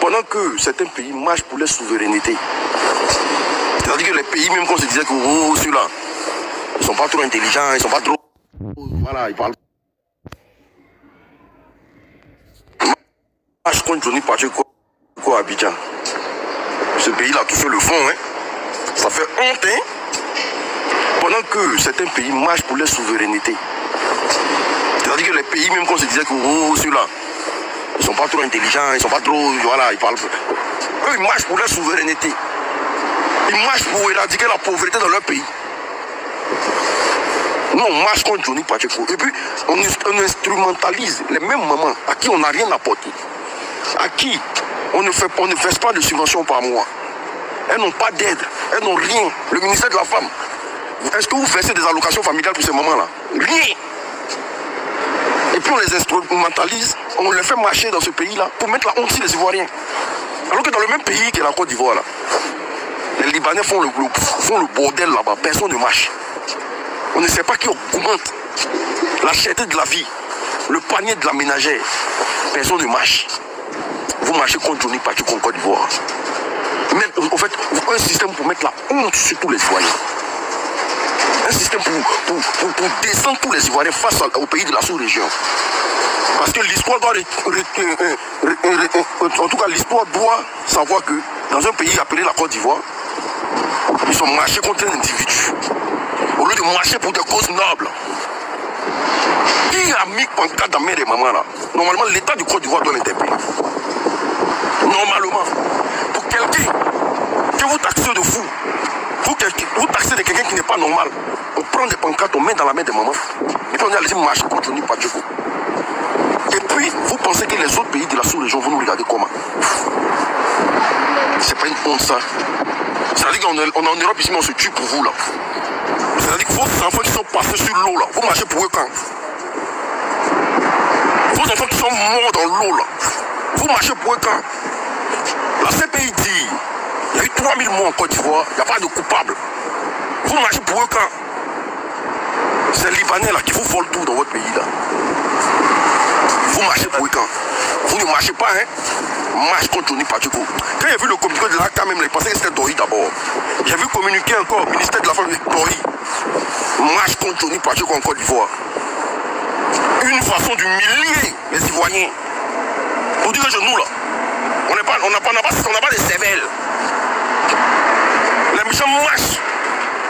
Pendant que certains pays marchent pour leur souveraineté. C'est-à-dire que les pays, même quand on se disait que oh, ceux-là, ils sont pas trop intelligents, ils sont pas trop... Voilà, ils parlent... Marche contre Johnny Pacheco à Abidjan. Ce pays-là, tout seul le fond, hein. Ça fait honte, hein. Pendant que certains pays marchent pour leur souveraineté. C'est-à-dire que les pays, même quand on se disait que oh, ceux-là, ils sont pas trop intelligents, ils sont pas trop... Voilà, ils parlent... Eux, ils marchent pour leur souveraineté. Ils marchent pour éradiquer la pauvreté dans leur pays. Nous, on marche contre Johnny Pacheco. Et puis, on instrumentalise les mêmes mamans à qui on n'a rien apporté. À qui on ne fait pas de subventions par mois. Elles n'ont pas d'aide. Elles n'ont rien. Le ministère de la Femme. Est-ce que vous versez des allocations familiales pour ces mamans-là? Rien. Et puis on les instrumentalise, on les fait marcher dans ce pays-là pour mettre la honte sur les Ivoiriens. Alors que dans le même pays que la Côte d'Ivoire, là, les Libanais font le bordel là-bas, personne ne marche. On ne sait pas qui augmente la cherté de la vie, le panier de la ménagère. Personne ne marche. Vous marchez contre Johnny Pacheco en Côte d'Ivoire. En fait, un système pour mettre la honte sur tous les Ivoiriens. Un système pour descendre tous les Ivoiriens face au pays de la sous-région. Parce que l'histoire doit... En tout cas, l'histoire doit savoir que dans un pays appelé la Côte d'Ivoire, ils ont marché contre un individu. Au lieu de marcher pour des causes nobles. Qui a mis pancarte dans mes mamans là? Normalement, l'État du Côte d'Ivoire doit l'interpeller. Normalement. Pour quelqu'un que vous taxez de fou, vous taxez de quelqu'un qui n'est pas normal. On prend des pancartes, on met dans la main des mamans. Et puis on dit allez marcher contre Johnny Pacheco. Et puis, vous pensez que les autres pays de la sous-région vont nous regarder comment? C'est pas une honte ça. C'est-à-dire qu'on est en Europe ici, mais on se tue pour vous là. C'est-à-dire que vos enfants qui sont passés sur l'eau là, vous marchez pour eux quand? Vos enfants qui sont morts dans l'eau là, vous marchez pour eux quand? La CPI dit, il y a eu 3000 morts en Côte d'Ivoire, il n'y a pas de coupable. Vous marchez pour eux quand? C'est les Libanais là qui vous volent tout dans votre pays là. Vous marchez pour eux quand? Vous ne marchez pas, hein? Marche contre Johnny Pacheco. Quand j'ai vu le communiqué de l'ACA même, il pensait que c'était Dori d'abord. J'ai vu communiquer encore au ministère de la Femme, Dori. Marche contre Johnny Pacheco en Côte d'Ivoire. Une façon d'humilier les Ivoiriens. Pour dire que nous là, on n'a pas de cervelle. Les méchants marchent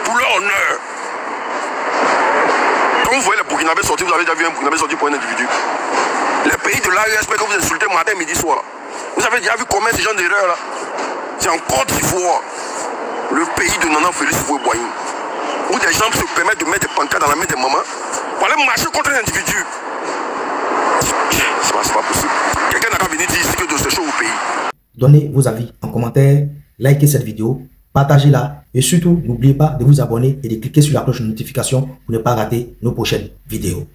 pour leur honneur. Quand vous voyez les Burkinabés sortir, vous avez déjà vu un Burkinabé sortir pour un individu. Les pays de l'AESP que vous insultez matin, midi, soir. Vous avez déjà vu combien de gens d'erreur là? C'est en Côte d'Ivoire, le pays de Nana Félix Houphouët-Boigny, où des gens se permettent de mettre des pancartes dans la main des mamans pour aller marcher contre un individu. C'est pas possible. Quelqu'un n'a qu'à venir dire ici que de ce chaud au pays. Donnez vos avis en commentaire, likez cette vidéo, partagez-la et surtout n'oubliez pas de vous abonner et de cliquer sur la cloche de notification pour ne pas rater nos prochaines vidéos.